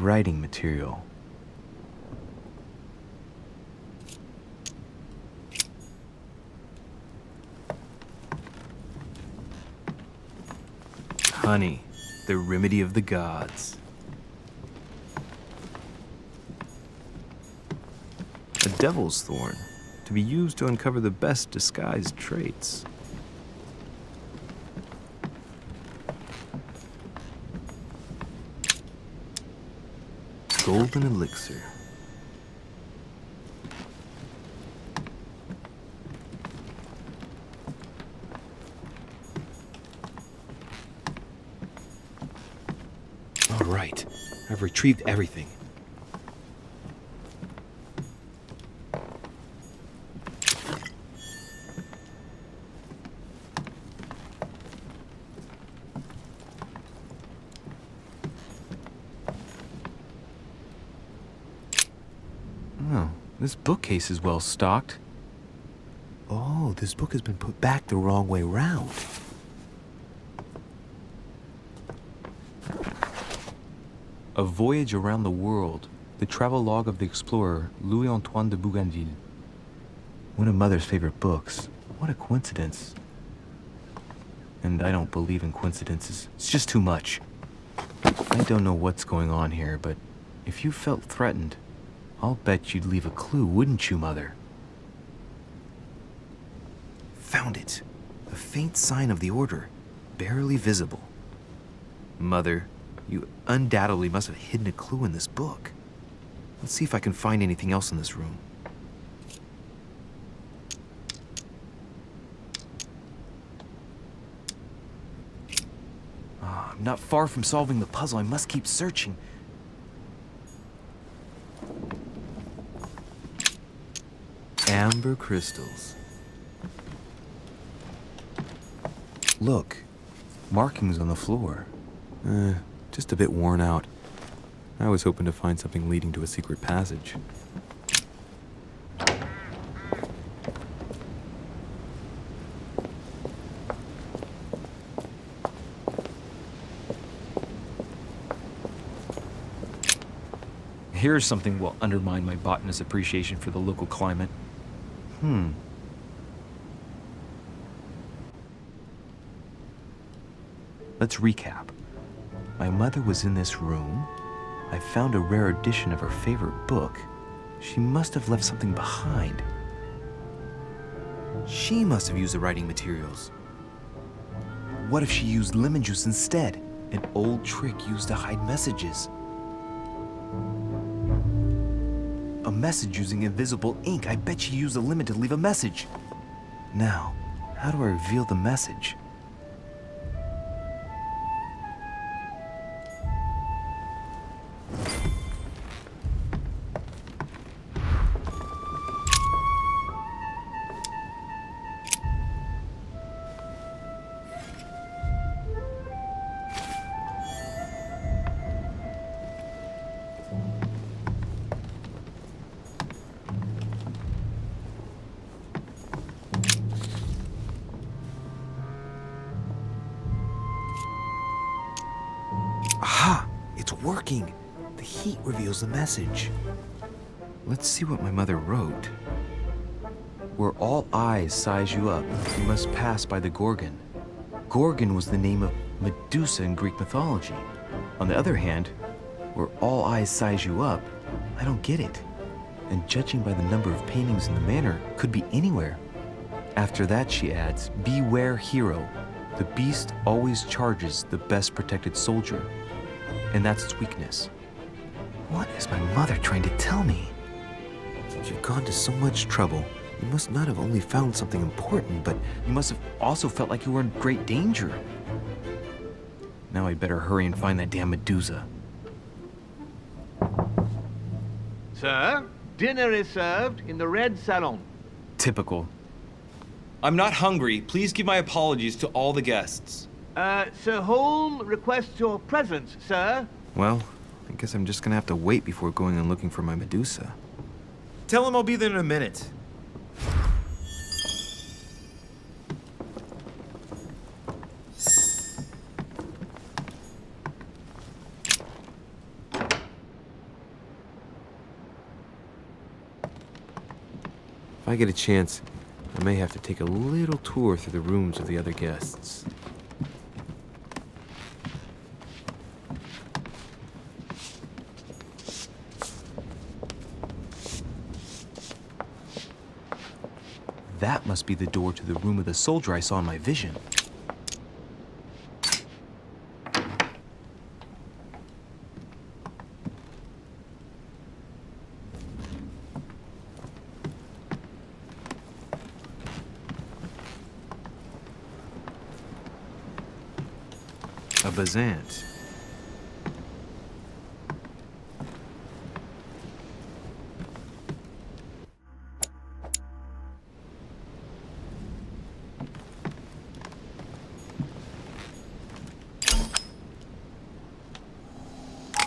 writing material. Honey, the remedy of the gods. A devil's thorn, to be used to uncover the best disguised traits. Golden elixir. All right, I've retrieved everything. Oh, this bookcase is well stocked. Oh, this book has been put back the wrong way round. A Voyage Around the World, the travelogue of the explorer Louis-Antoine de Bougainville. One of Mother's favorite books. What a coincidence. And I don't believe in coincidences. It's just too much. I don't know what's going on here, but if you felt threatened, I'll bet you'd leave a clue, wouldn't you, Mother? Found it. A faint sign of the order, barely visible. Mother, you undoubtedly must have hidden a clue in this book. Let's see if I can find anything else in this room. I'm not far from solving the puzzle. I must keep searching. Amber crystals. Look, Markings on the floor. just a bit worn out. I was hoping to find something leading to a secret passage. Here's something will undermine my botanist's appreciation for the local climate. Let's recap. My mother was in this room. I found a rare edition of her favorite book. She must have left something behind. She must have used the writing materials. What if she used lemon juice instead? An old trick used to hide messages. A message using invisible ink. I bet she used a lemon to leave a message. Now, how do I reveal the message? Aha! It's working! The heat reveals the message. Let's see what my mother wrote. Where all eyes size you up, you must pass by the Gorgon. Gorgon was the name of Medusa in Greek mythology. On the other hand, where all eyes size you up, I don't get it. And judging by the number of paintings in the manor, could be anywhere. After that, she adds, beware hero. The beast always charges the best protected soldier. And that's its weakness. What is my mother trying to tell me? You've gone to so much trouble. You must not have only found something important, but You must have also felt like you were in great danger. Now I'd better hurry and find that damn Medusa. Sir, dinner is served in the red salon. Typical. I'm not hungry. Please give my apologies to all the guests. Sir Holm requests your presence, sir. well, I guess I'm just gonna have to wait before going and looking for my Medusa. Tell him I'll be there in a minute. I get a chance, I may have to take a little tour through the rooms of the other guests. That must be the door to the room of the soldier I saw in my vision. A Bazant.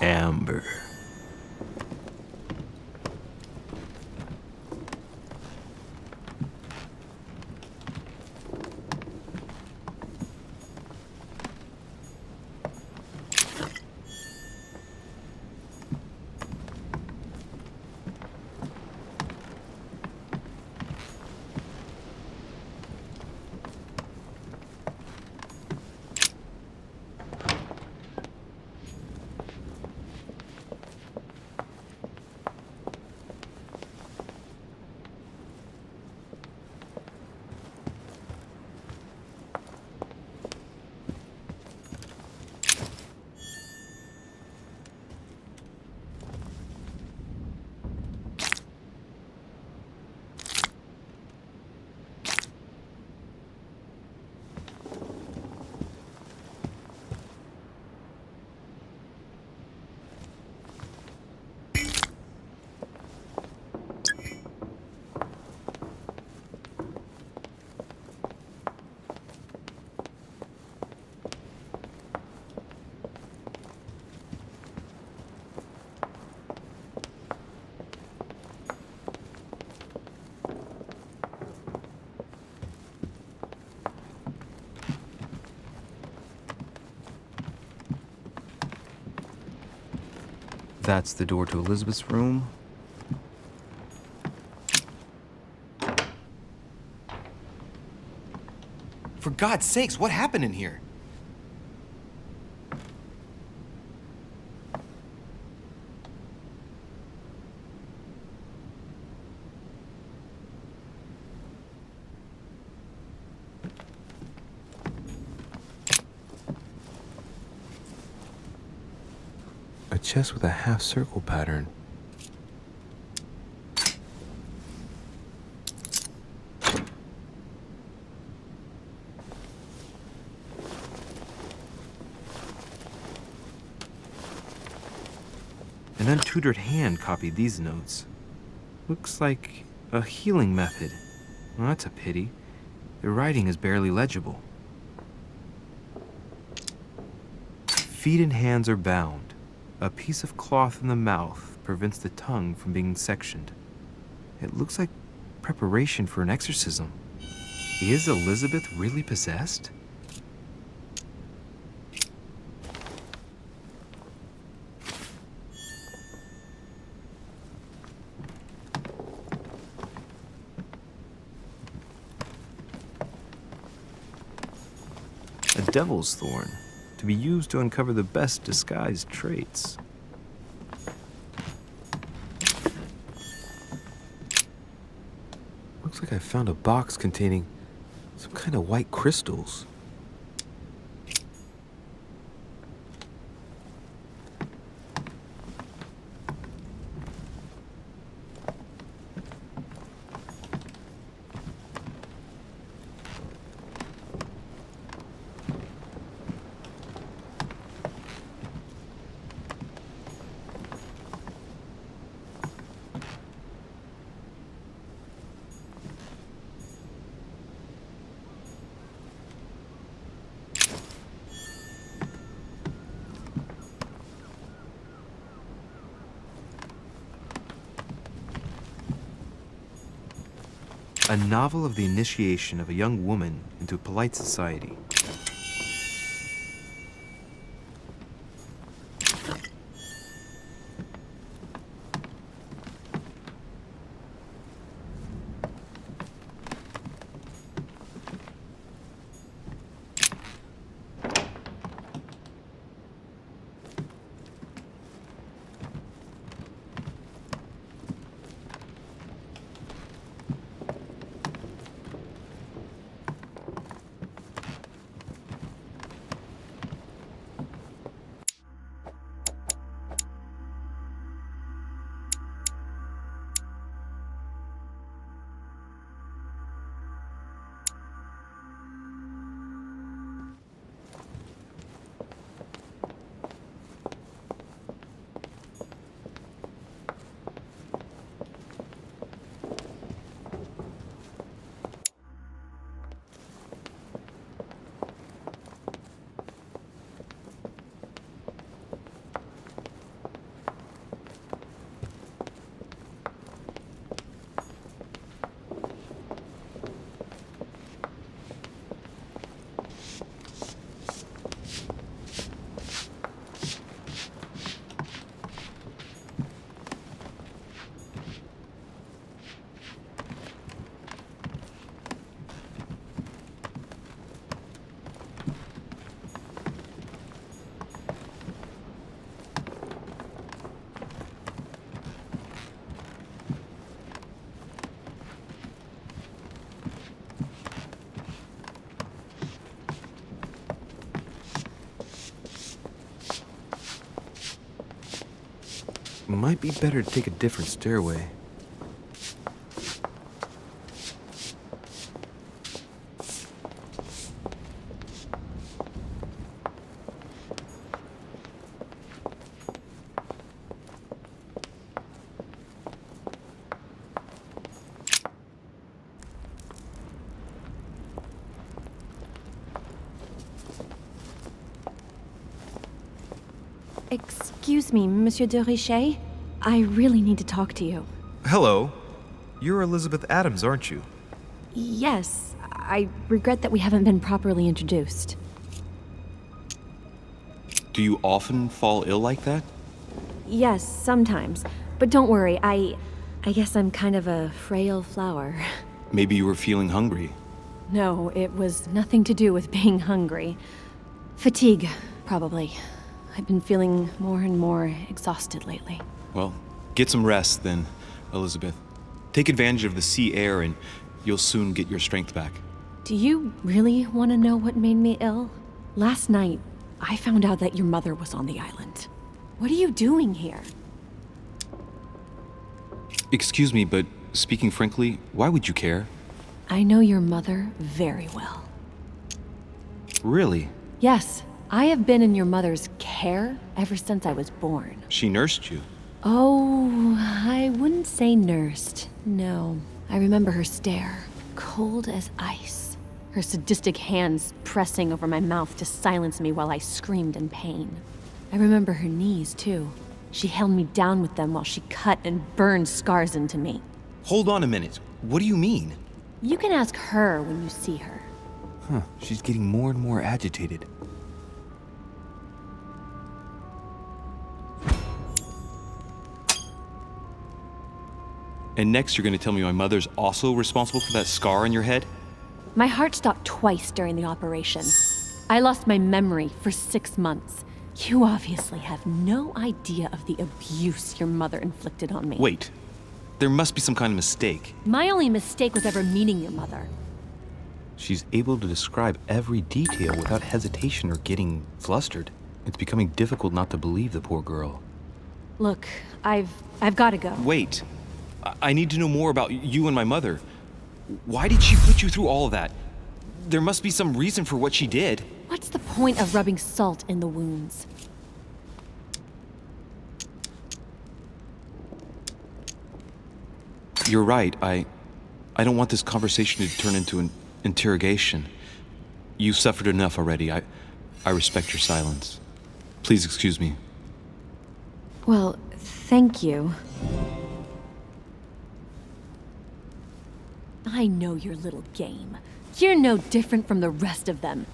Amber. That's the door to Elizabeth's room. For God's sakes, what happened in here? A chest with a half-circle pattern. An untutored hand copied these notes. Looks like a healing method. Well, that's a pity. The writing is barely legible. Feet and hands are bound. A piece of cloth in the mouth prevents the tongue from being sectioned. It looks like preparation for an exorcism. Is Elizabeth really possessed? A devil's thorn, to be used to uncover the best disguised traits. Looks like I found a box containing some kind of white crystals. A novel of the initiation of a young woman into polite society. Might be better to take a different stairway. Excuse me, Monsieur de Richet. I really need to talk to you. Hello. You're Elizabeth Adams, aren't you? Yes, I regret that we haven't been properly introduced. Do you often fall ill like that? Yes, sometimes. But don't worry, I guess I'm kind of a frail flower. Maybe you were feeling hungry. No, it was nothing to do with being hungry. Fatigue, probably. I've been feeling more and more exhausted lately. Well, get some rest then, Elizabeth. Take advantage of the sea air and you'll soon get your strength back. Do you really want to know what made me ill? Last night, I found out that your mother was on the island. What are you doing here? Excuse me, but speaking frankly, why would you care? I know your mother very well. Really? Yes, I have been in your mother's care ever since I was born. She nursed you. Oh, I wouldn't say nursed. No. I remember her stare, cold as ice. Her sadistic hands pressing over my mouth to silence me while I screamed in pain. I remember her knees, too. She held me down with them while she cut and burned scars into me. Hold on a minute. What do you mean? You can ask her when you see her. Huh, she's getting more and more agitated. And next you're going to tell me my mother's also responsible for that scar on your head? My heart stopped twice during the operation. I lost my memory for 6 months. You obviously have no idea of the abuse your mother inflicted on me. Wait. There must be some kind of mistake. My only mistake was ever meeting your mother. She's able to describe every detail without hesitation or getting flustered. It's becoming difficult not to believe the poor girl. Look, I've got to go. Wait. I need to know more about you and my mother. Why did she put you through all of that? There must be some reason for what she did. What's the point of rubbing salt in the wounds? You're right. I don't want this conversation to turn into an interrogation. You've suffered enough already. I respect your silence. Please excuse me. Well, thank you. I know your little game. You're no different from the rest of them.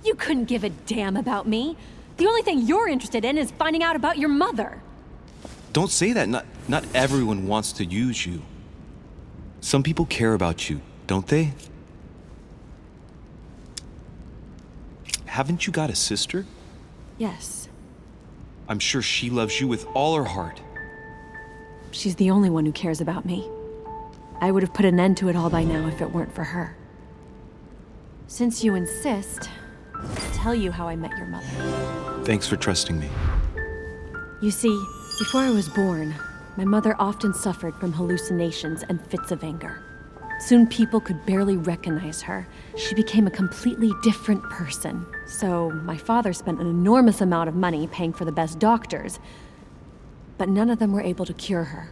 You couldn't give a damn about me. The only thing you're interested in is finding out about your mother. Don't say that. Not everyone wants to use you. Some people care about you, don't they? Haven't you got a sister? Yes. I'm sure she loves you with all her heart. She's the only one who cares about me. I would have put an end to it all by now if it weren't for her. Since you insist, I'll tell you how I met your mother. Thanks for trusting me. You see, before I was born, my mother often suffered from hallucinations and fits of anger. Soon people could barely recognize her. She became a completely different person. So my father spent an enormous amount of money paying for the best doctors, but none of them were able to cure her.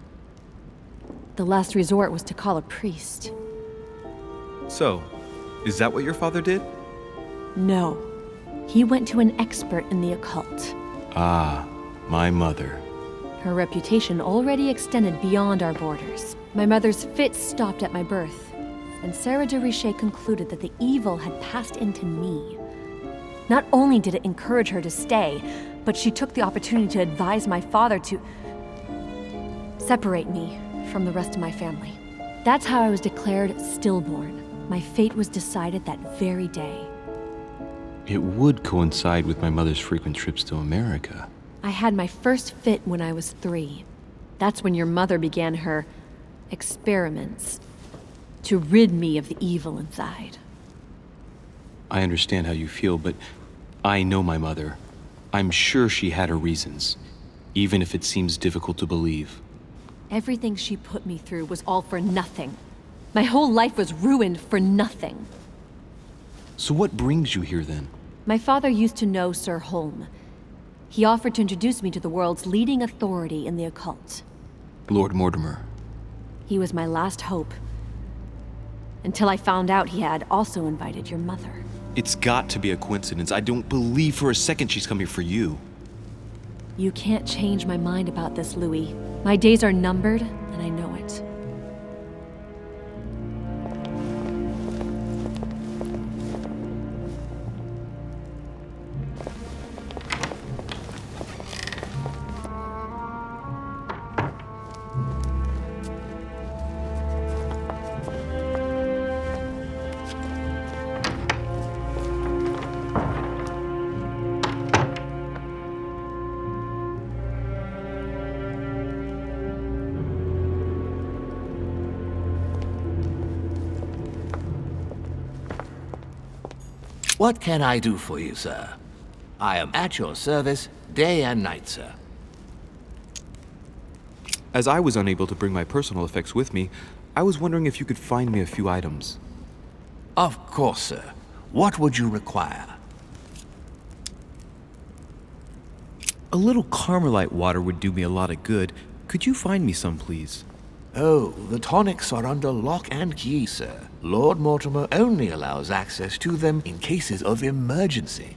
The last resort was to call a priest. So, is that what your father did? No. He went to an expert in the occult. Ah, my mother. Her reputation already extended beyond our borders. My mother's fits stopped at my birth, and Sarah de Richet concluded that the evil had passed into me. Not only did it encourage her to stay, but she took the opportunity to advise my father to separate me from the rest of my family. That's how I was declared stillborn. My fate was decided that very day. It would coincide with my mother's frequent trips to America. I had my first fit when I was 3. That's when your mother began her experiments to rid me of the evil inside. I understand how you feel, but I know my mother. I'm sure she had her reasons. even if it seems difficult to believe. Everything she put me through was all for nothing. My whole life was ruined for nothing. So what brings you here then? My father used to know Sir Holm. He offered to introduce me to the world's leading authority in the occult. Lord Mortimer. He was my last hope. Until I found out he had also invited your mother. It's got to be a coincidence. I don't believe for a second she's come here for you. You can't change my mind about this, Louis. My days are numbered, and I know it. What can I do for you, sir? I am at your service day and night, sir. As I was unable to bring my personal effects with me, I was wondering if you could find me a few items. Of course, sir. What would you require? A little Carmelite water would do me a lot of good. Could you find me some, please? Oh, the tonics are under lock and key, sir. Lord Mortimer only allows access to them in cases of emergency.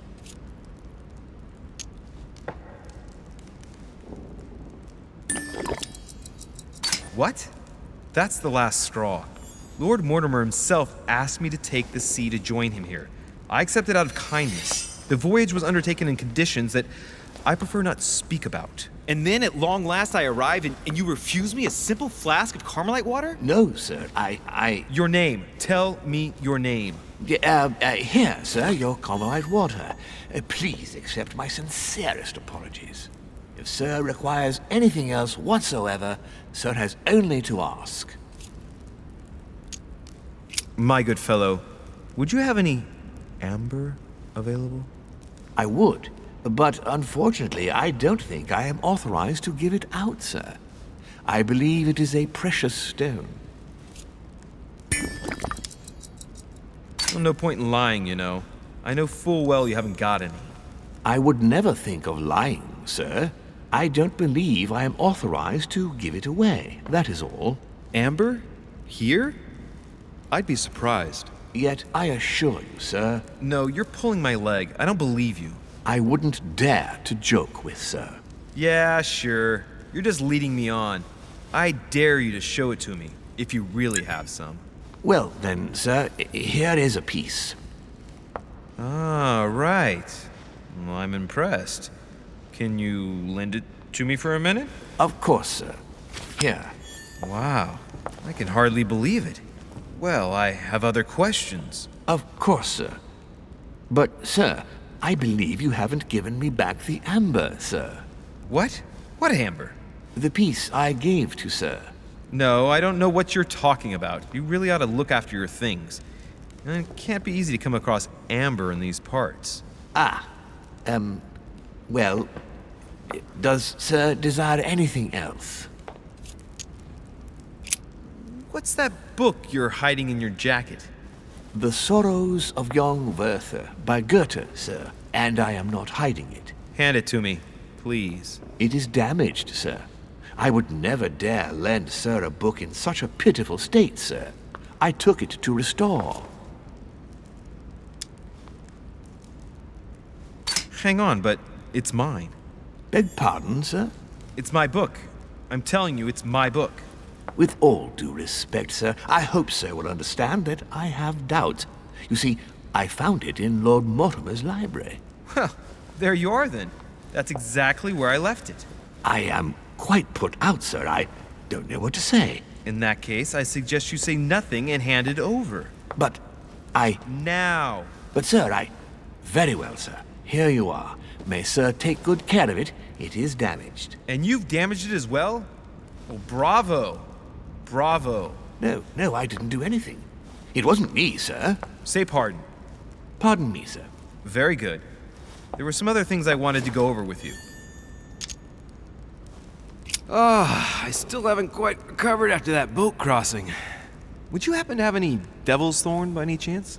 What? That's the last straw. Lord Mortimer himself asked me to take the sea to join him here. I accepted out of kindness. The voyage was undertaken in conditions that I prefer not speak about. And then at long last I arrive and you refuse me a simple flask of Carmelite water? No, sir. Your name. Tell me your name. Here, sir, your Carmelite water. Please accept my sincerest apologies. If sir requires anything else whatsoever, sir has only to ask. My good fellow, would you have any amber available? I would, but unfortunately I don't think I am authorized to give it out, sir. I believe it is a precious stone. Well, no point in lying, you know. I know full well you haven't got any. I would never think of lying, sir. I don't believe I am authorized to give it away, that is all. Amber? Here? I'd be surprised. Yet I assure you, sir, No, you're pulling my leg. I don't believe you. I wouldn't dare to joke with sir. Yeah, sure. You're just leading me on. I dare you to show it to me, if you really have some. Well then, sir, here is a piece. Ah, right. Well, I'm impressed. Can you lend it to me for a minute? Of course, sir. Here. Wow, I can hardly believe it. Well, I have other questions. Of course, sir. But, sir, I believe you haven't given me back the amber, sir. What? What amber? The piece I gave to sir. No, I don't know what you're talking about. You really ought to look after your things. And it can't be easy to come across amber in these parts. Well, does sir desire anything else? What's that book you're hiding in your jacket? The Sorrows of Young Werther by Goethe, sir, and I am not hiding it. Hand it to me, please. It is damaged, sir. I would never dare lend sir a book in such a pitiful state, sir. I took it to restore. Hang on, but it's mine. Beg pardon, sir? It's my book. I'm telling you, it's my book. With all due respect, sir, I hope sir will understand that I have doubts. You see, I found it in Lord Mortimer's library. Well, there you are then. That's exactly where I left it. I am quite put out, sir. I don't know what to say. In that case, I suggest you say nothing and hand it over. But Now! But, sir, Very well, sir. Here you are. May sir take good care of it. It is damaged. And you've damaged it as well? Well, bravo. Bravo. No, I didn't do anything. It wasn't me, sir. Say pardon. Pardon me, sir. Very good. There were some other things I wanted to go over with you. I still haven't quite recovered after that boat crossing. Would you happen to have any devil's thorn by any chance?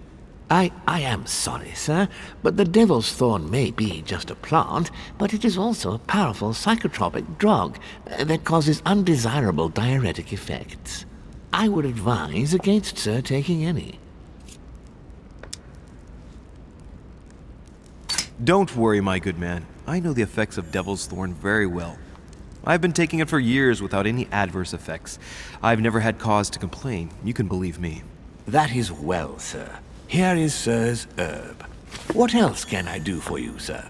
I am sorry, sir, but the devil's thorn may be just a plant, but it is also a powerful psychotropic drug that causes undesirable diuretic effects. I would advise against sir taking any. Don't worry, my good man. I know the effects of devil's thorn very well. I've been taking it for years without any adverse effects. I've never had cause to complain. You can believe me. That is well, sir. Here is sir's herb. What else can I do for you, sir?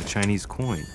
Chinese coin.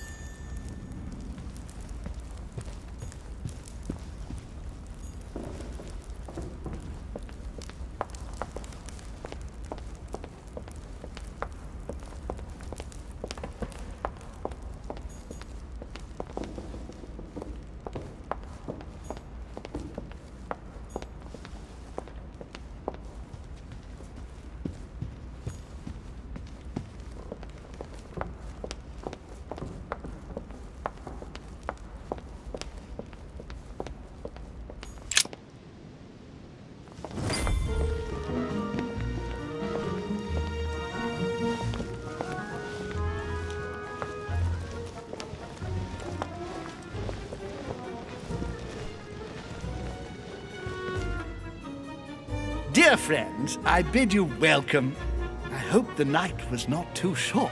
Dear friends, I bid you welcome. I hope the night was not too short.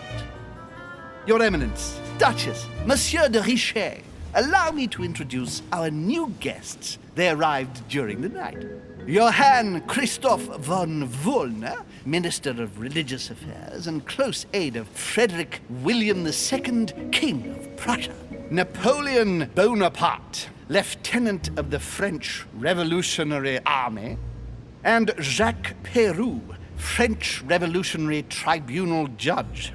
Your Eminence, Duchess, Monsieur de Richet, allow me to introduce our new guests. They arrived during the night. Johann Christoph von Wollner, Minister of Religious Affairs and close aide of Frederick William II, King of Prussia. Napoleon Bonaparte, Lieutenant of the French Revolutionary Army. And Jacques Peroux, French Revolutionary Tribunal Judge.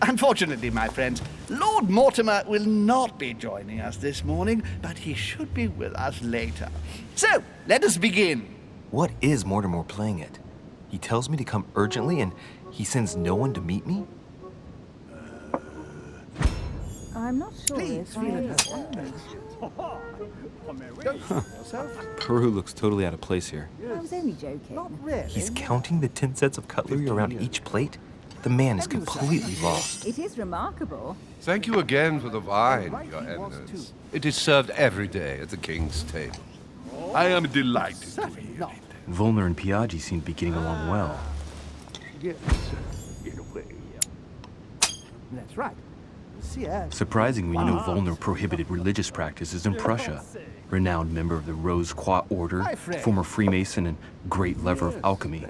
Unfortunately, my friends, Lord Mortimer will not be joining us this morning, but he should be with us later. So, let us begin. What is Mortimer playing at? He tells me to come urgently and he sends no one to meet me? I'm not sure Please, if feel I... at home. Peru looks totally out of place here. I was only joking. Not really. He's counting the 10 sets of cutlery around each plate? The man is completely lost. It is remarkable. Thank you again for the wine, Your Eminence. It is served every day at the king's table. I am delighted to hear it. Volner and Piaggi seem to be getting along well. Yes, in a way. That's right. Surprisingly, you know Volner prohibited religious practices in Prussia. Renowned member of the Rose Croix Order, former Freemason, and great lover of alchemy.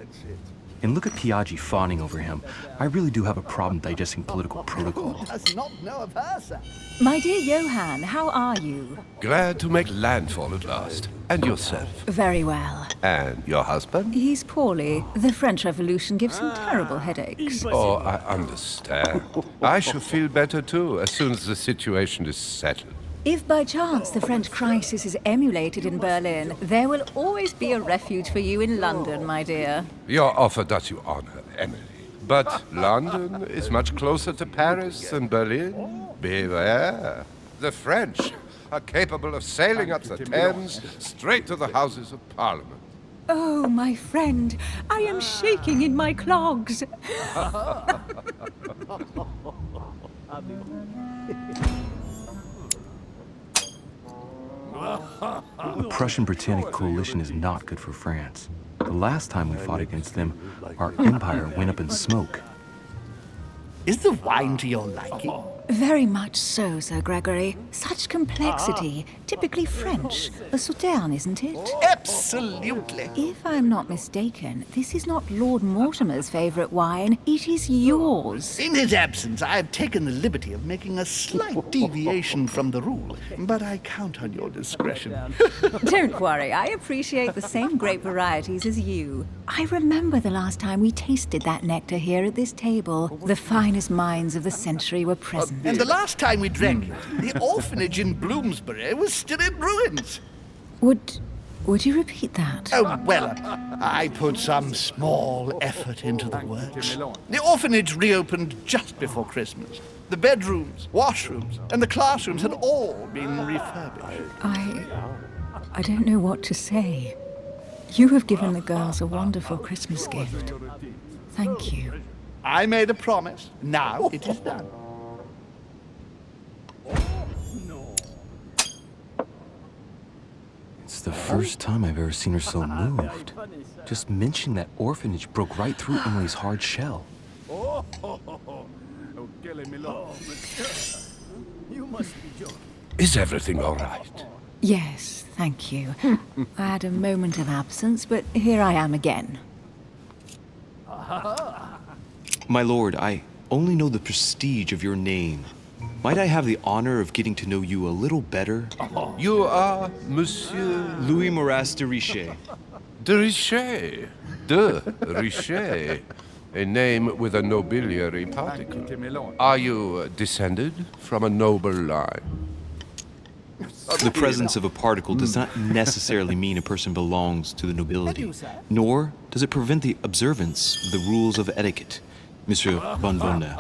And look at Piaggi fawning over him. I really do have a problem digesting political protocol. Does not know of her, sir. My dear Johann, how are you? Glad to make landfall at last. And yourself. Very well. And your husband? He's poorly. The French Revolution gives him terrible headaches. Oh, I understand. I shall feel better too, as soon as the situation is settled. If by chance the French crisis is emulated in Berlin, there will always be a refuge for you in London, my dear. Your offer does you honor, Emily. But London is much closer to Paris than Berlin. Beware. The French are capable of sailing up the Thames straight to the Houses of Parliament. Oh, my friend, I am shaking in my clogs. The Prussian-Britannic coalition is not good for France. The last time we fought against them, our empire went up in smoke. Is the wine to your liking? Very much so, Sir Gregory. Such complexity. Typically French. A sauterne, isn't it? Absolutely. If I'm not mistaken, this is not Lord Mortimer's favourite wine. It is yours. In his absence, I have taken the liberty of making a slight deviation from the rule, but I count on your discretion. Don't worry, I appreciate the same grape varieties as you. I remember the last time we tasted that nectar here at this table. The finest minds of the century were present. And the last time we drank it, the orphanage in Bloomsbury was still in ruins. Would you repeat that? Oh, well, I put some small effort into the works. The orphanage reopened just before Christmas. The bedrooms, washrooms, and the classrooms had all been refurbished. I don't know what to say. You have given the girls a wonderful Christmas gift. Thank you. I made a promise. Now it is done. It's the first time I've ever seen her so moved. Just mentioning that orphanage broke right through Emily's hard shell. Is everything all right? Yes, thank you. I had a moment of absence, but here I am again. My lord, I only know the prestige of your name. Might I have the honor of getting to know you a little better? You are Monsieur Louis Moras de Richet. de Richet. De Richet. A name with a nobiliary particle. Are you descended from a noble line? The presence of a particle does not necessarily mean a person belongs to the nobility, nor does it prevent the observance of the rules of etiquette, Monsieur Bonbonnet.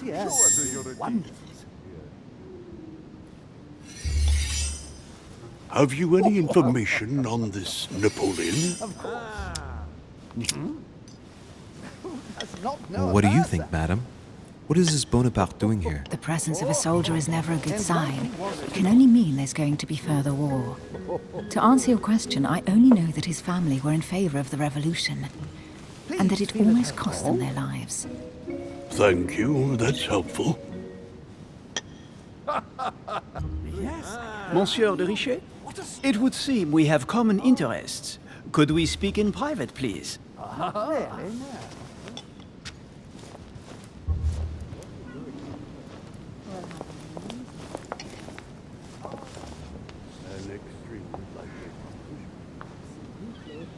Yes, wonderful. Have you any information on this Napoleon? What do you think, madam? What is this Bonaparte doing here? The presence of a soldier is never a good sign. It can only mean there's going to be further war. To answer your question, I only know that his family were in favor of the revolution, and that it almost cost them their lives. Thank you, that's helpful. Monsieur de Richet? It would seem we have common interests. Could we speak in private, please?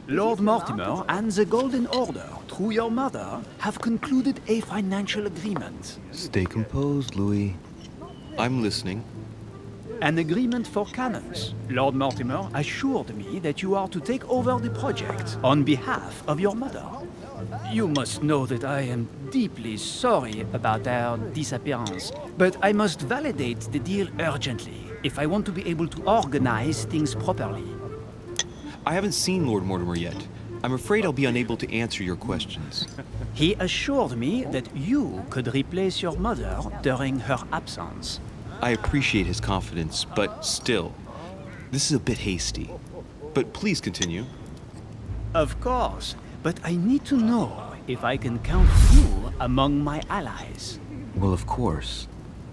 Lord Mortimer and the Golden Order, through your mother, have concluded a financial agreement. Stay composed, Louis. I'm listening. An agreement for cannons. Lord Mortimer assured me that you are to take over the project on behalf of your mother. You must know that I am deeply sorry about their disappearance, but I must validate the deal urgently if I want to be able to organize things properly. I haven't seen Lord Mortimer yet. I'm afraid I'll be unable to answer your questions. He assured me that you could replace your mother during her absence. I appreciate his confidence, but still, this is a bit hasty. But please continue. Of course, but I need to know if I can count you among my allies. Well, of course.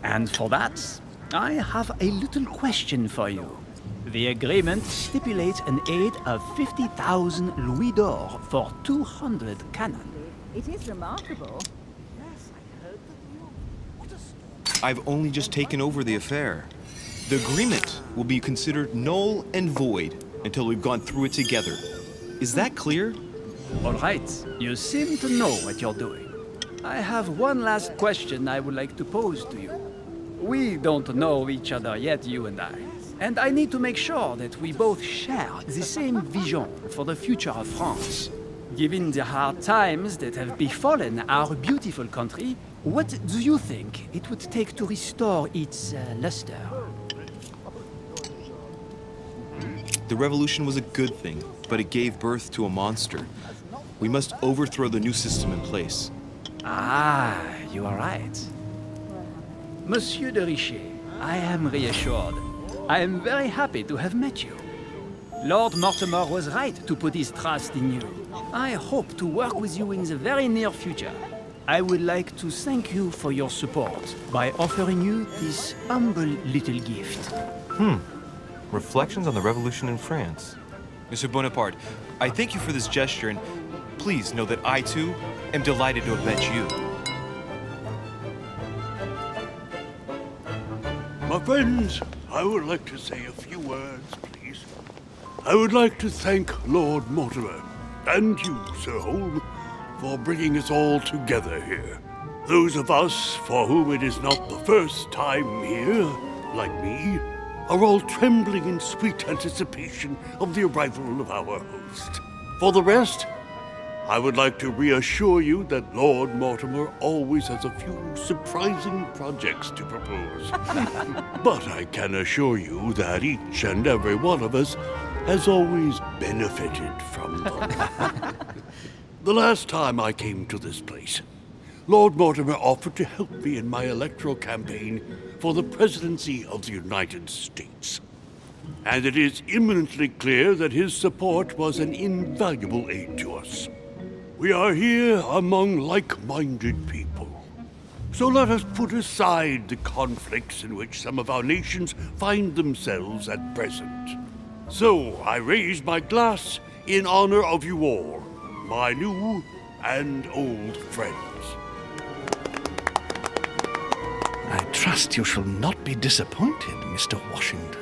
And for that, I have a little question for you. The agreement stipulates an aid of 50,000 louis d'or for 200 cannon. It is remarkable. I've only just taken over the affair. The agreement will be considered null and void until we've gone through it together. Is that clear? All right, you seem to know what you're doing. I have one last question I would like to pose to you. We don't know each other yet, you and I need to make sure that we both share the same vision for the future of France. Given the hard times that have befallen our beautiful country, what do you think it would take to restore its luster? The revolution was a good thing, but it gave birth to a monster. We must overthrow the new system in place. Ah, you are right. Monsieur de Richet, I am reassured. I am very happy to have met you. Lord Mortimer was right to put his trust in you. I hope to work with you in the very near future. I would like to thank you for your support by offering you this humble little gift. Reflections on the Revolution in France. Monsieur Bonaparte, I thank you for this gesture, and please know that I, too, am delighted to have met you. My friends, I would like to say a few words, please. I would like to thank Lord Mortimer and you, Sir Holm, for bringing us all together here. Those of us for whom it is not the first time here, like me, are all trembling in sweet anticipation of the arrival of our host. For the rest, I would like to reassure you that Lord Mortimer always has a few surprising projects to propose. But I can assure you that each and every one of us has always benefited from them. The last time I came to this place, Lord Mortimer offered to help me in my electoral campaign for the presidency of the United States. And it is imminently clear that his support was an invaluable aid to us. We are here among like-minded people. So let us put aside the conflicts in which some of our nations find themselves at present. So I raise my glass in honor of you all, my new and old friends. I trust you shall not be disappointed, Mr. Washington.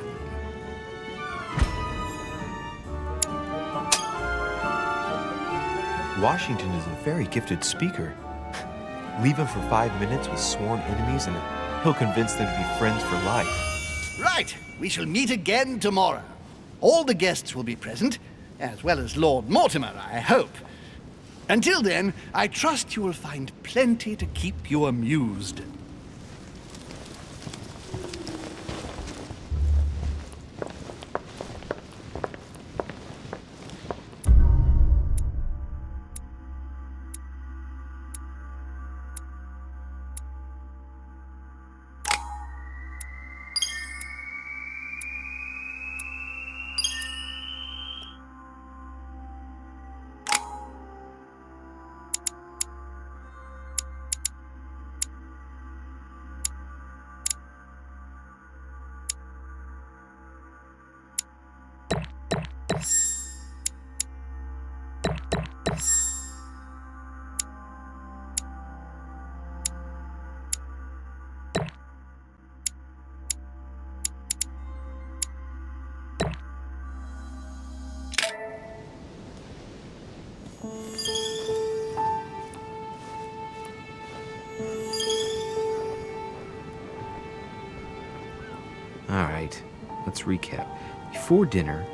Washington is a very gifted speaker. Leave him for 5 minutes with sworn enemies and he'll convince them to be friends for life. Right, we shall meet again tomorrow. All the guests will be present, as well as Lord Mortimer, I hope. Until then, I trust you will find plenty to keep you amused. Alright, let's recap. Before dinner,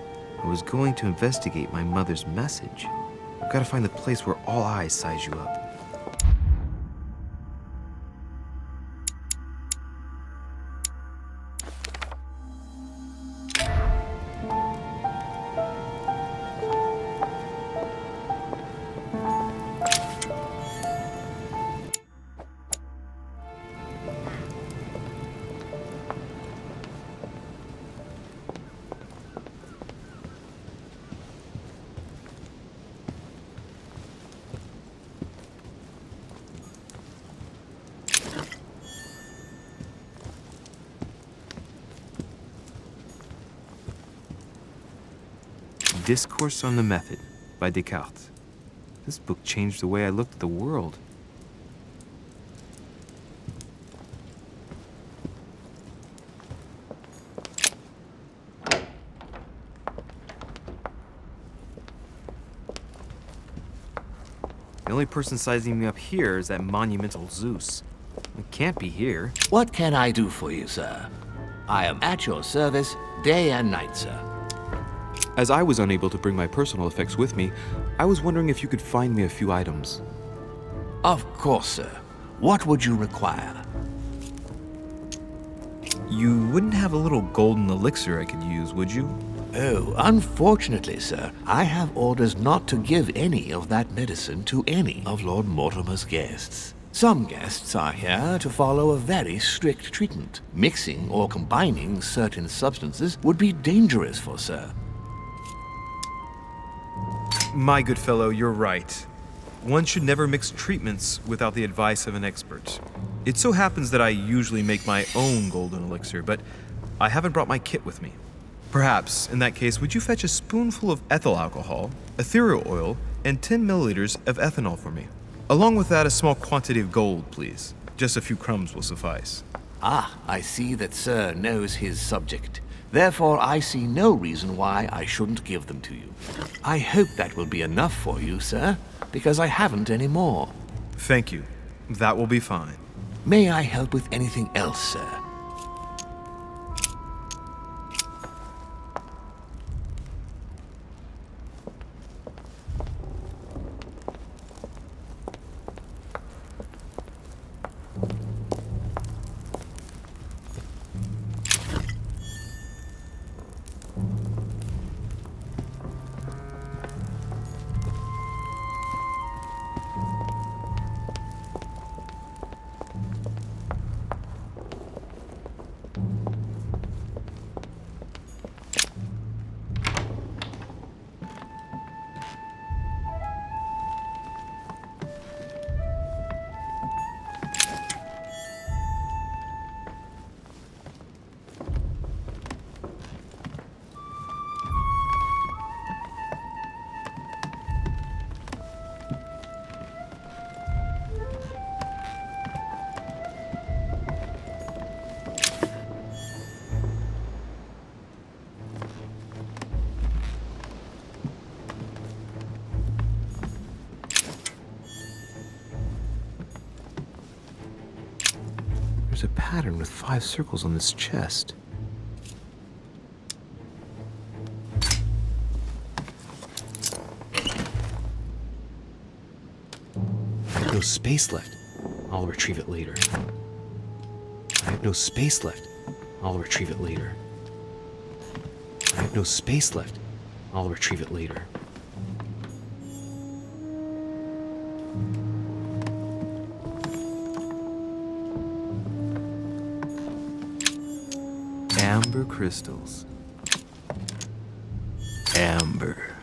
I was going to investigate my mother's message. I've got to find the place where all eyes size you up. Discourse on the Method by Descartes. This book changed the way I looked at the world. The only person sizing me up here is that monumental Zeus. It can't be here. What can I do for you, sir? I am at your service day and night, sir. As I was unable to bring my personal effects with me, I was wondering if you could find me a few items. Of course, sir. What would you require? You wouldn't have a little golden elixir I could use, would you? Oh, unfortunately, sir, I have orders not to give any of that medicine to any of Lord Mortimer's guests. Some guests are here to follow a very strict treatment. Mixing or combining certain substances would be dangerous for sir. My good fellow, you're right. one should never mix treatments without the advice of an expert. It so happens that I usually make my own golden elixir, but I haven't brought my kit with me. Perhaps, in that case, would you fetch a spoonful of ethyl alcohol, ethereal oil, and 10 milliliters of ethanol for me? Along with that, a small quantity of gold, please. Just a few crumbs will suffice. Ah, I see that Sir knows his subject. Therefore, I see no reason why I shouldn't give them to you. I hope that will be enough for you, sir, because I haven't any more. Thank you. That will be fine. May I help with anything else, sir? There's a pattern with 5 circles on this chest. I have no space left. I'll retrieve it later. I have no space left. I'll retrieve it later. I have no space left. I'll retrieve it later. Amber crystals. Amber.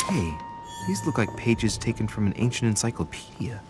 Hey, these look like pages taken from an ancient encyclopedia.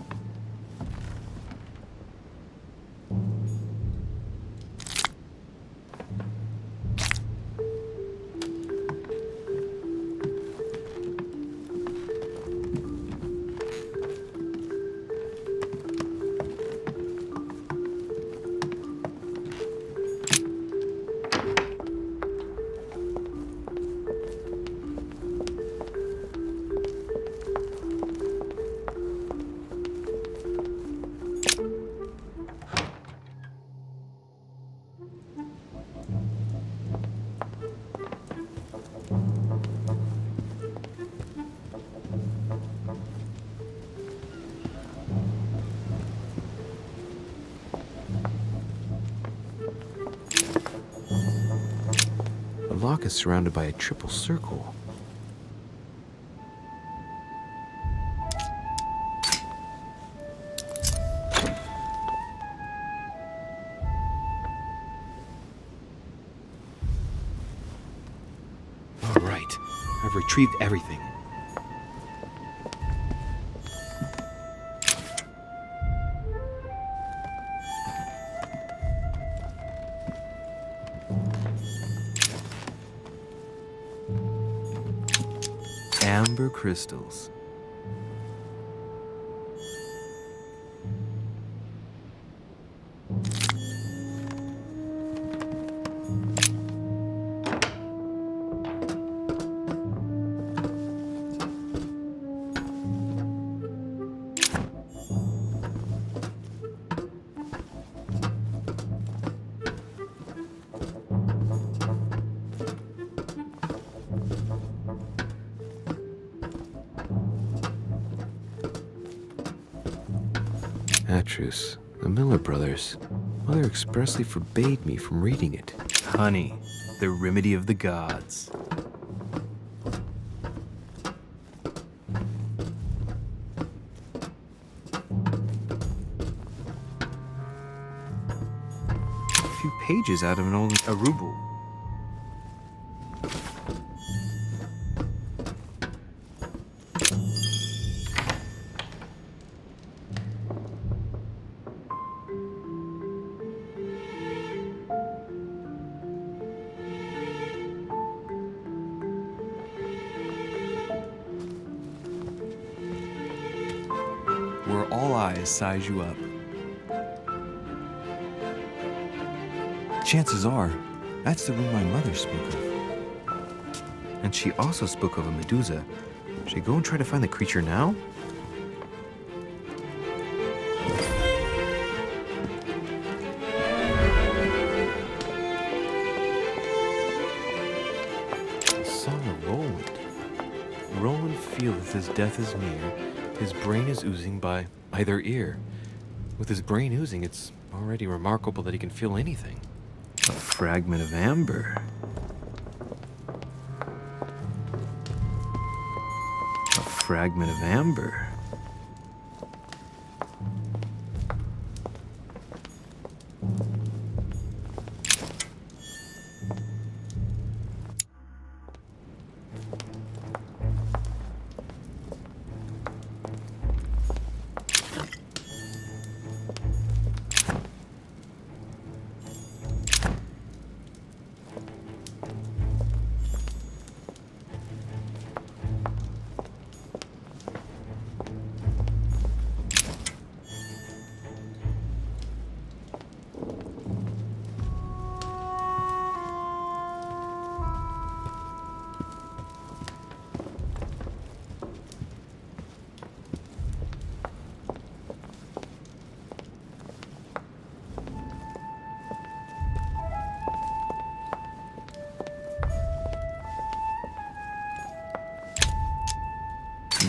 The lock is surrounded by a triple circle. All right, I've retrieved everything. Amber crystals. Atrus, the Miller brothers. Mother expressly forbade me from reading it. Honey, the remedy of the gods. few pages out of an old ruble. Where all eyes size you up. Chances are, that's the room my mother spoke of. And she also spoke of a Medusa. Should I go and try to find the creature now? The song of Roland. Roland feeleth his death is near. His brain is oozing by either ear. With his brain oozing, it's already remarkable that he can feel anything. A fragment of amber. A fragment of amber.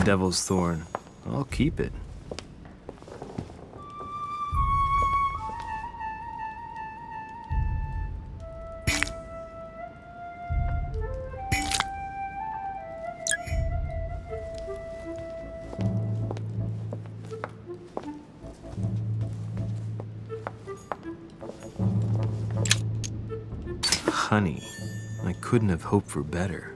Devil's thorn. I'll keep it. Honey. I couldn't have hoped for better.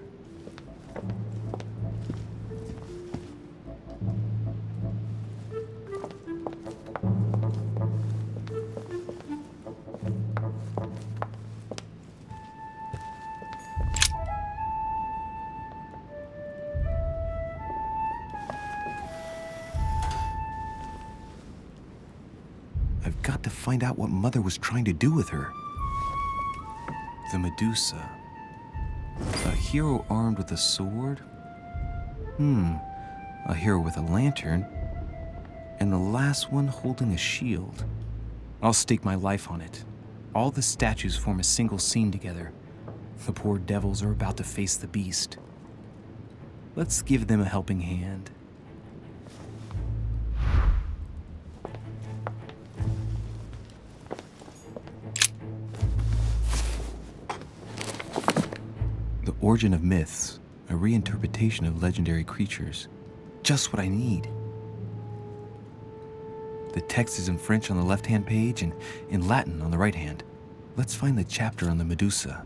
I've got to find out what Mother was trying to do with her. The Medusa. A hero armed with a sword? A hero with a lantern. And the last one holding a shield. I'll stake my life on it. All the statues form a single scene together. The poor devils are about to face the beast. Let's give them a helping hand. The Origin of Myths, a reinterpretation of legendary creatures. Just what I need. The text is in French on the left-hand page and in Latin on the right hand. Let's find the chapter on the Medusa.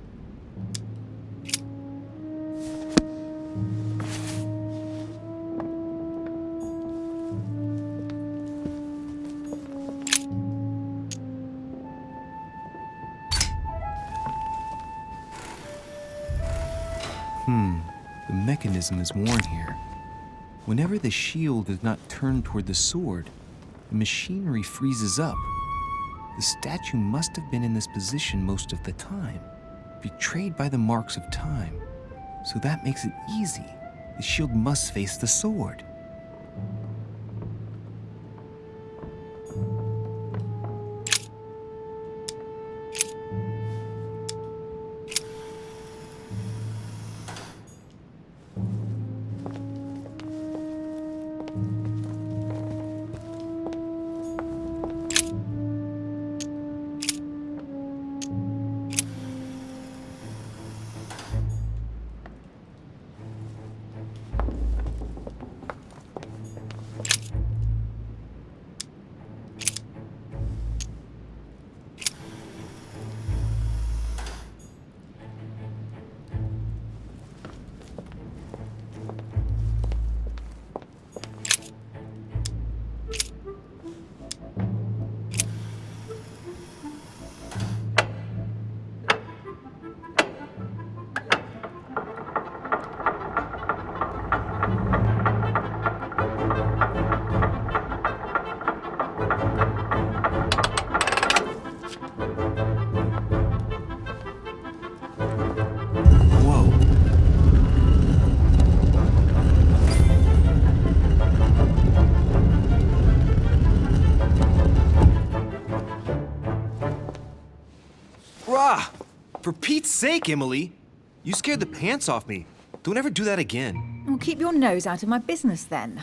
The mechanism is worn here. Whenever the shield is not turned toward the sword, the machinery freezes up. The statue must have been in this position most of the time, betrayed by the marks of time. So that makes it easy. The shield must face the sword. Ah! For Pete's sake, Emily! You scared the pants off me. Don't ever do that again. Well, keep your nose out of my business then.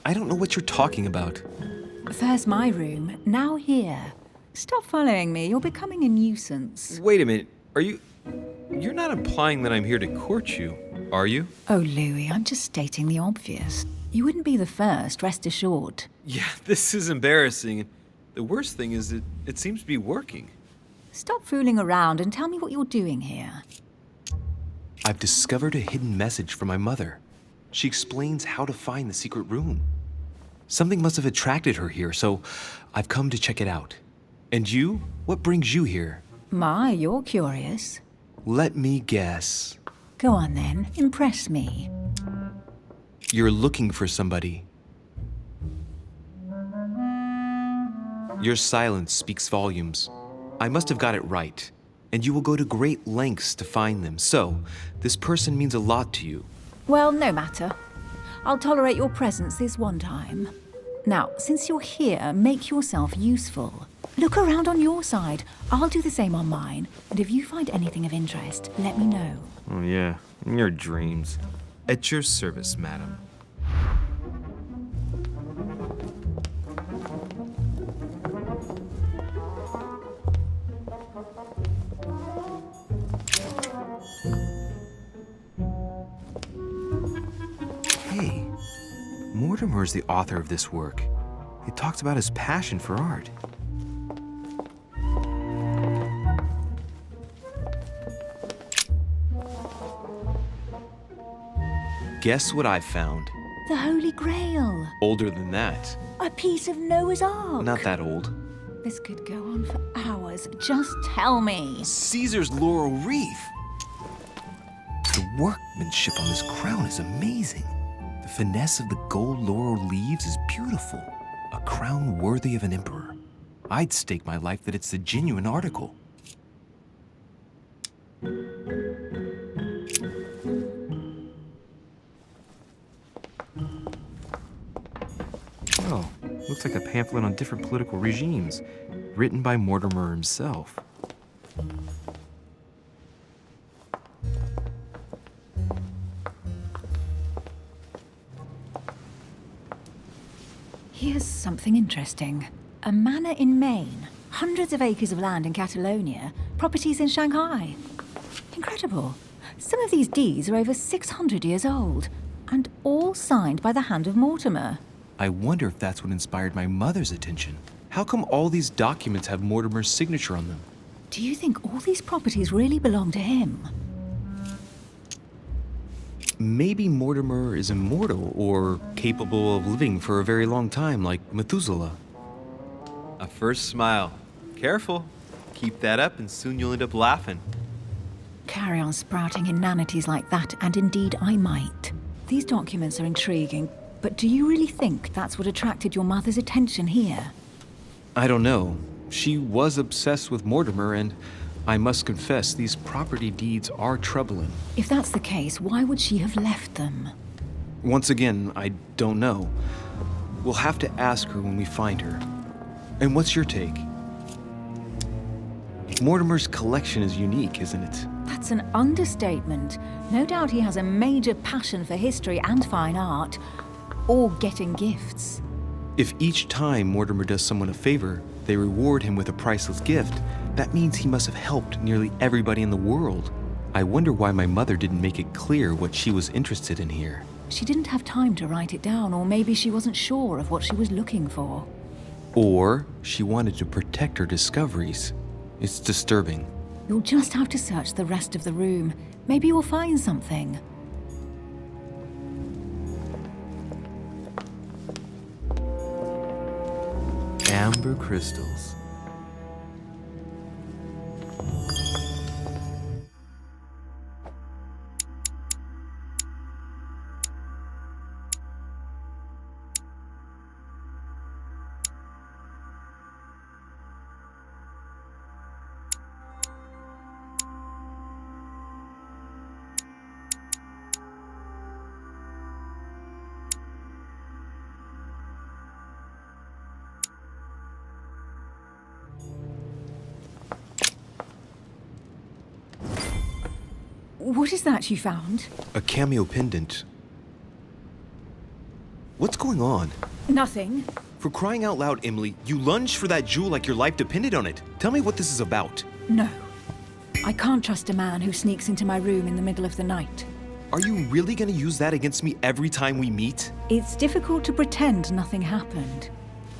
I don't know what you're talking about. First my room, now here. Stop following me, you're becoming a nuisance. Wait a minute. You're not implying that I'm here to court you, are you? Oh, Louis, I'm just stating the obvious. You wouldn't be the first, rest assured. Yeah, this is embarrassing. The worst thing is that it seems to be working. Stop fooling around and tell me what you're doing here. I've discovered a hidden message from my mother. She explains how to find the secret room. Something must have attracted her here, so I've come to check it out. And you? What brings you here? My, you're curious. Let me guess. Go on then, impress me. You're looking for somebody. Your silence speaks volumes. I must have got it right. And you will go to great lengths to find them. So, this person means a lot to you. Well, no matter. I'll tolerate your presence this one time. Now, since you're here, make yourself useful. Look around on your side. I'll do the same on mine. And if you find anything of interest, let me know. Oh yeah, in your dreams. At your service, madam. Hey, Mortimer is the author of this work. He talks about his passion for art. Guess what I found? The Holy Grail. Older than that. A piece of Noah's Ark. Not that old. This could go on for hours. Just tell me. Caesar's laurel wreath. The workmanship on this crown is amazing. The finesse of the gold laurel leaves is beautiful. A crown worthy of an emperor. I'd stake my life that it's the genuine article. Oh, looks like a pamphlet on different political regimes, written by Mortimer himself. Here's something interesting. A manor in Maine, hundreds of acres of land in Catalonia, properties in Shanghai. Incredible. Some of these deeds are over 600 years old, and all signed by the hand of Mortimer. I wonder if that's what inspired my mother's attention. How come all these documents have Mortimer's signature on them? Do you think all these properties really belong to him? Maybe Mortimer is immortal or capable of living for a very long time, like Methuselah. A first smile. Careful. Keep that up and soon you'll end up laughing. Carry on sprouting inanities like that, and indeed I might. These documents are intriguing, but do you really think that's what attracted your mother's attention here? I don't know. She was obsessed with Mortimer, and I must confess, these property deeds are troubling. If that's the case, why would she have left them? Once again, I don't know. We'll have to ask her when we find her. And what's your take? Mortimer's collection is unique, isn't it? That's an understatement. No doubt he has a major passion for history and fine art, or getting gifts. If each time Mortimer does someone a favor, they reward him with a priceless gift, that means he must have helped nearly everybody in the world. I wonder why my mother didn't make it clear what she was interested in here. She didn't have time to write it down, or maybe she wasn't sure of what she was looking for. Or she wanted to protect her discoveries. It's disturbing. You'll just have to search the rest of the room. Maybe you'll find something. Amber crystals. What is that you found? A cameo pendant. What's going on? Nothing. For crying out loud, Emily, you lunged for that jewel like your life depended on it. Tell me what this is about. No. I can't trust a man who sneaks into my room in the middle of the night. Are you really gonna use that against me every time we meet? It's difficult to pretend nothing happened.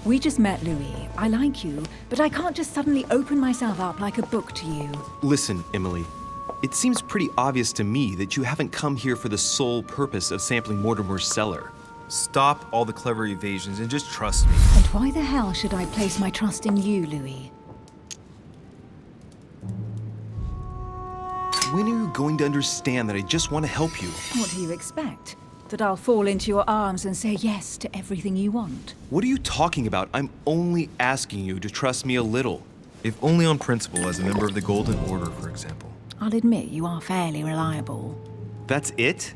We just met, Louis. I like you, but I can't just suddenly open myself up like a book to you. Listen, Emily. It seems pretty obvious to me that you haven't come here for the sole purpose of sampling Mortimer's cellar. Stop all the clever evasions and just trust me. And why the hell should I place my trust in you, Louis? When are you going to understand that I just want to help you? What do you expect? That I'll fall into your arms and say yes to everything you want? What are you talking about? I'm only asking you to trust me a little. If only on principle, as a member of the Golden Order, for example. I'll admit you are fairly reliable. That's it?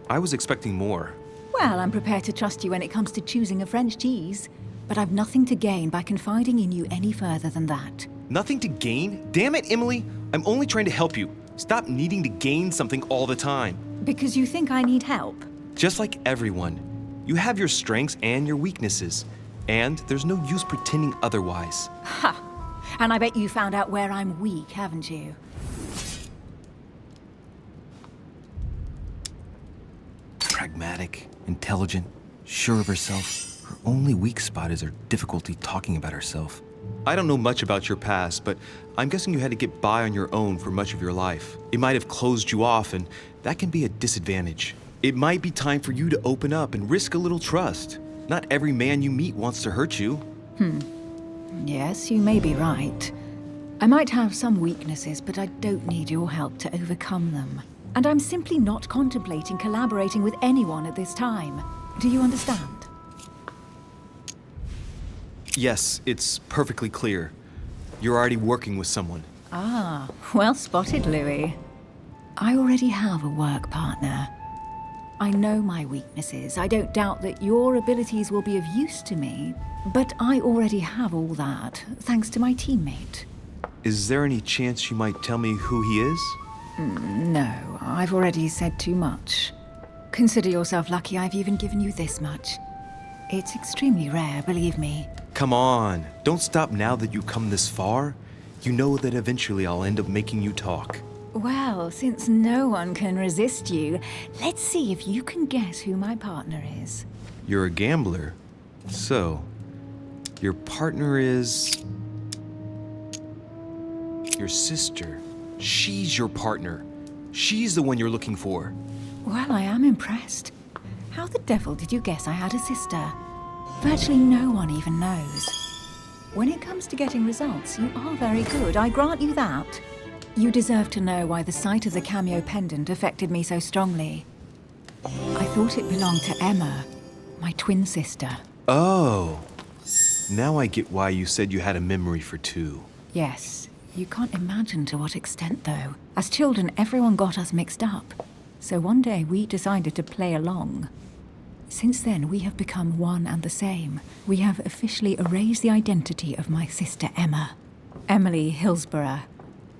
I was expecting more. Well, I'm prepared to trust you when it comes to choosing a French cheese, but I've nothing to gain by confiding in you any further than that. Nothing to gain? Damn it, Emily! I'm only trying to help you. Stop needing to gain something all the time. Because you think I need help? Just like everyone, you have your strengths and your weaknesses, and there's no use pretending otherwise. Ha! And I bet you found out where I'm weak, haven't you? Pragmatic, intelligent, sure of herself. Her only weak spot is her difficulty talking about herself. I don't know much about your past, but I'm guessing you had to get by on your own for much of your life. It might have closed you off, and that can be a disadvantage. It might be time for you to open up and risk a little trust. Not every man you meet wants to hurt you. Yes, you may be right. I might have some weaknesses, but I don't need your help to overcome them. And I'm simply not contemplating collaborating with anyone at this time. Do you understand? Yes, it's perfectly clear. You're already working with someone. Ah, well spotted, Louis. I already have a work partner. I know my weaknesses. I don't doubt that your abilities will be of use to me, but I already have all that, thanks to my teammate. Is there any chance you might tell me who he is? No, I've already said too much. Consider yourself lucky I've even given you this much. It's extremely rare, believe me. Come on, don't stop now that you've come this far. You know that eventually I'll end up making you talk. Well, since no one can resist you, let's see if you can guess who my partner is. You're a gambler. So, your partner is... your sister. She's your partner. She's the one you're looking for. Well, I am impressed. How the devil did you guess I had a sister? Virtually no one even knows. When it comes to getting results, you are very good, I grant you that. You deserve to know why the sight of the cameo pendant affected me so strongly. I thought it belonged to Emma, my twin sister. Oh. Now I get why you said you had a memory for two. Yes, you can't imagine to what extent, though. As children, everyone got us mixed up. So one day we decided to play along. Since then, we have become one and the same. We have officially erased the identity of my sister Emma. Emily Hillsborough.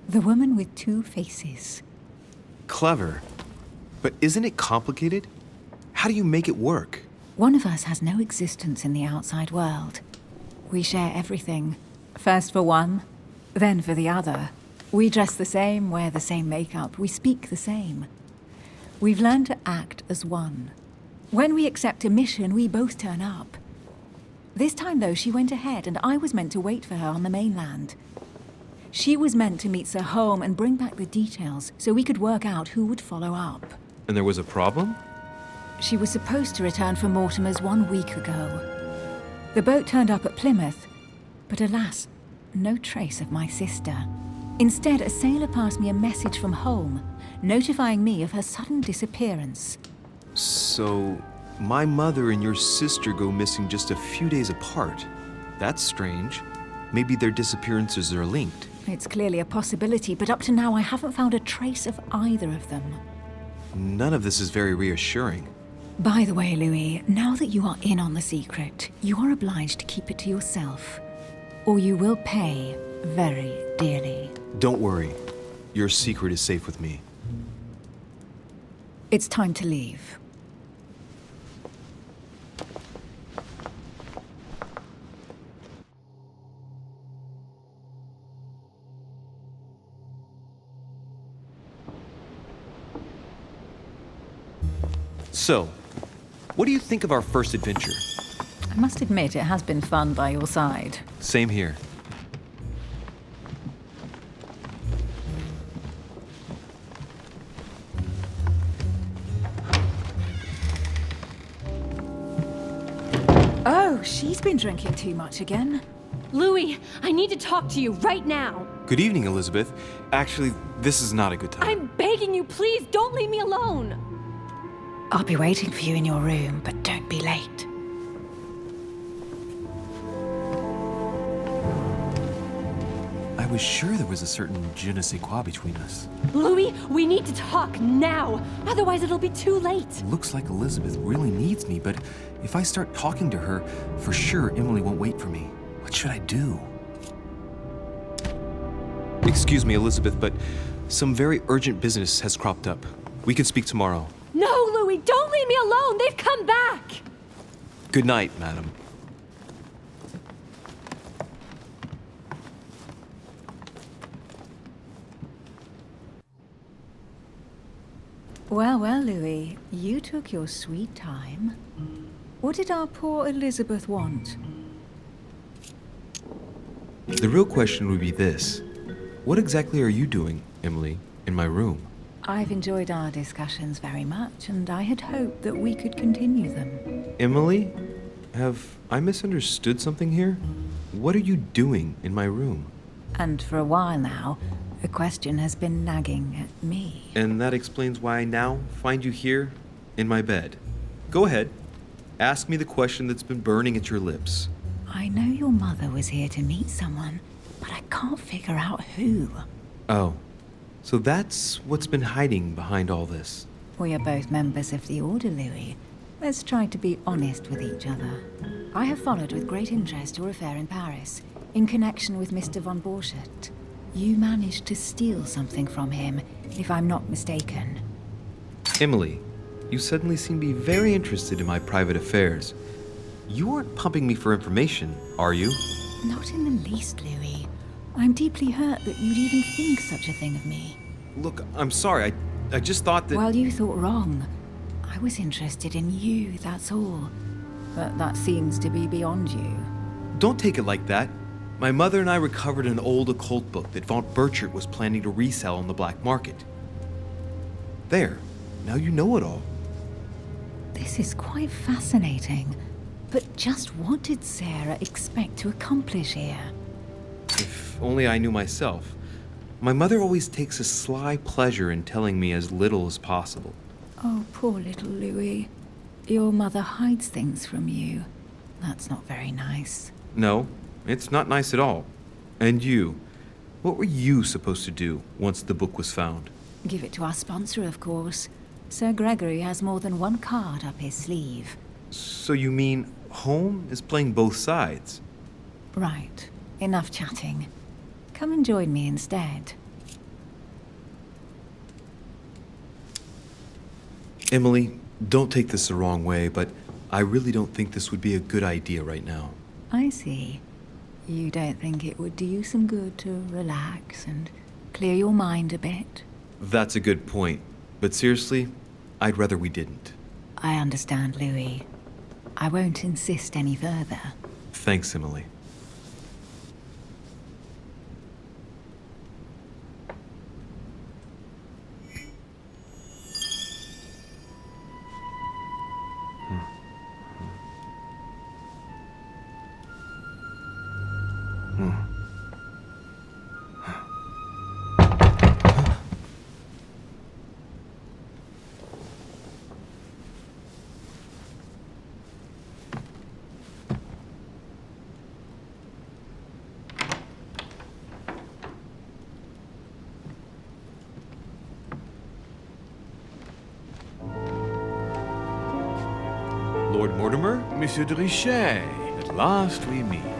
The woman with two faces. Clever. But isn't it complicated? How do you make it work? One of us has no existence in the outside world. We share everything. First for one, then for the other. We dress the same, wear the same makeup, we speak the same. We've learned to act as one. When we accept a mission, we both turn up. This time, though, she went ahead and I was meant to wait for her on the mainland. She was meant to meet Sir home and bring back the details so we could work out who would follow up. And there was a problem? She was supposed to return from Mortimer's 1 week ago. The boat turned up at Plymouth, but alas, no trace of my sister. Instead, a sailor passed me a message from home, notifying me of her sudden disappearance. So, my mother and your sister go missing just a few days apart. That's strange. Maybe their disappearances are linked. It's clearly a possibility, but up to now I haven't found a trace of either of them. None of this is very reassuring. By the way, Louis, now that you are in on the secret, you are obliged to keep it to yourself, or you will pay very dearly. Don't worry. Your secret is safe with me. It's time to leave. So, what do you think of our first adventure? I must admit, it has been fun by your side. Same here. Oh, she's been drinking too much again. Louis, I need to talk to you right now. Good evening, Elizabeth. Actually, this is not a good time. I'm begging you, please don't leave me alone. I'll be waiting for you in your room, but don't be late. I was sure there was a certain je ne sais quoi between us. Louis, we need to talk now. Otherwise, it'll be too late. Looks like Elizabeth really needs me, but if I start talking to her, for sure Emily won't wait for me. What should I do? Excuse me, Elizabeth, but some very urgent business has cropped up. We can speak tomorrow. No, Louis, don't leave me alone. They've come back. Good night, madam. Well, well, Louis, you took your sweet time. What did our poor Elizabeth want? The real question would be this. What exactly are you doing, Emily, in my room? I've enjoyed our discussions very much, and I had hoped that we could continue them. Emily? Have I misunderstood something here? What are you doing in my room? And for a while now, the question has been nagging at me. And that explains why I now find you here, in my bed. Go ahead. Ask me the question that's been burning at your lips. I know your mother was here to meet someone, but I can't figure out who. Oh, so that's what's been hiding behind all this. We are both members of the Order, Louis. Let's try to be honest with each other. I have followed with great interest your affair in Paris, in connection with Mr. von Borchardt. You managed to steal something from him, if I'm not mistaken. Emily, you suddenly seem to be very interested in my private affairs. You aren't pumping me for information, are you? Not in the least, Louis. I'm deeply hurt that you'd even think such a thing of me. Look, I'm sorry. I just thought that... Well, you thought wrong. I was interested in you, that's all. But that seems to be beyond you. Don't take it like that. My mother and I recovered an old occult book that von Borchardt was planning to resell on the black market. There. Now you know it all. This is quite fascinating. But just what did Sarah expect to accomplish here? If only I knew myself. My mother always takes a sly pleasure in telling me as little as possible. Oh, poor little Louis. Your mother hides things from you. That's not very nice. No, it's not nice at all. And you, what were you supposed to do once the book was found? Give it to our sponsor, of course. Sir Gregory has more than one card up his sleeve. So you mean home is playing both sides? Right. Enough chatting. Come and join me instead. Emily, don't take this the wrong way, but I really don't think this would be a good idea right now. I see. You don't think it would do you some good to relax and clear your mind a bit? That's a good point. But seriously, I'd rather we didn't. I understand, Louis. I won't insist any further. Thanks, Emily. Lord Mortimer? Monsieur de Richet, at last we meet.